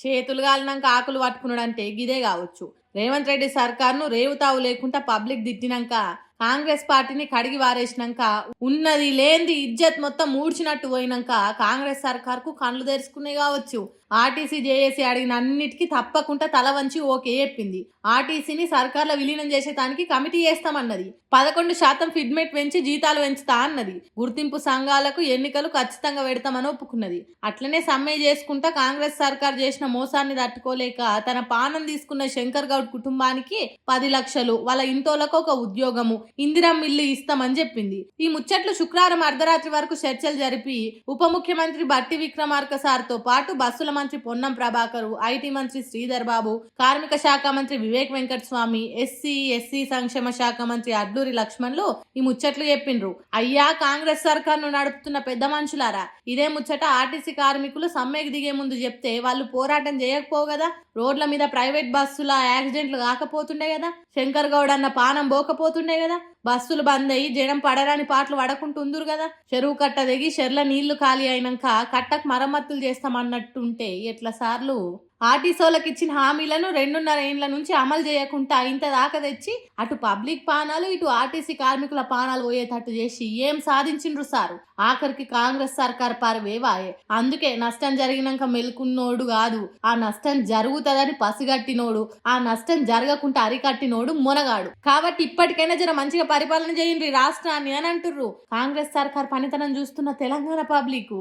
చేతులు గాలినాక ఆకులు పట్టుకున్నాడంటే గిదే కావచ్చు. రేవంత్ రెడ్డి సర్కార్ను రేవుతావు లేకుండా పబ్లిక్ తిట్టినాక, కాంగ్రెస్ పార్టీని కడిగి వారేసినాక, ఉన్నది లేంది ఇజ్జత్ మొత్తం మూడ్చినట్టు పోయినాక కాంగ్రెస్ సర్కార్కు కళ్ళు తెరుచుకునే కావచ్చు. ఆర్టీసీ జేఏసీ అడిగిన అన్నిటికీ తప్పకుండా తల వంచి ఓకే చెప్పింది. ఆర్టీసీని సర్కార్లో విలీనం చేసేదానికి కమిటీ చేస్తామన్నది. 11% ఫిడ్మెంట్ పెంచి జీతాలు పెంచుతా అన్నది. గుర్తింపు సంఘాలకు ఎన్నికలు ఖచ్చితంగా పెడతామని ఒప్పుకున్నది. అట్లనే సమ్మె చేసుకుంటా కాంగ్రెస్ సర్కార్ చేసిన మోసాన్ని తట్టుకోలేక తన పానం తీసుకున్న శంకర్ గౌడ్ కుటుంబానికి 10 లక్షలు, వాళ్ళ ఇంటోలకు ఒక ఉద్యోగము, ఇందిరమ్మ ఇల్లు ఇస్తామని చెప్పింది. ఈ ముచ్చట్లు శుక్రవారం అర్ధరాత్రి వరకు చర్చలు జరిపి ఉప ముఖ్యమంత్రి బట్టి విక్రమార్క సార్తో పాటు బస్సుల మంత్రి పొన్నం ప్రభాకర్, ఐటీ మంత్రి శ్రీధర్ బాబు, కార్మిక శాఖ మంత్రి వివేక్ వెంకటస్వామి, ఎస్సీ సంక్షేమ శాఖ మంత్రి అడ్లూరి లక్ష్మణ్లు ఈ ముచ్చట్లు చెప్పిండ్రు. అయ్యా కాంగ్రెస్ సర్కార్ను నడుపుతున్న పెద్ద మనుషులారా, ఇదే ముచ్చట ఆర్టీసీ కార్మికులు సమ్మెకు దిగే ముందు చెప్తే వాళ్ళు పోరాటం చేయకపోవు కదా, రోడ్ల మీద ప్రైవేట్ బస్సుల యాక్సిడెంట్లు కాకపోతుండే కదా, శంకర్ గౌడ్ అన్న పానం పోకపోతుండే కదా, బస్సులు బంద్ అయ్యి జనం పడరాని పాటలు పడకుంటుందురు కదా, చెరువు కట్ట దిగి చెర్ల నీళ్లు ఖాళీ అయినాక కట్టకు మరమ్మతులు చేస్తామన్నట్టుంటే ఎట్లా సార్లు? ఆర్టీసోలకు ఇచ్చిన హామీలను 2.5 ఏళ్ల నుంచి అమలు చేయకుండా ఇంత దాకా తెచ్చి అటు పబ్లిక్ పానాలు ఇటు ఆర్టీసీ కార్మికుల పానాలు పోయేటట్టు చేసి ఏం సాధించిండ్రు సారు? ఆఖరికి కాంగ్రెస్ సర్కార్ పరువేవాయే. అందుకే నష్టం జరిగినాక మెలుకున్నోడు కాదు, ఆ నష్టం జరుగుతుందని పసిగట్టినోడు, ఆ నష్టం జరగకుండా అరికట్టినోడు మునగాడు. కాబట్టి ఇప్పటికైనా జర మంచిగా పరిపాలన చేయండి రాష్ట్రాన్ని అని అంటుర్రు కాంగ్రెస్ సర్కార్ పనితనం చూస్తున్న తెలంగాణ పబ్లిక్.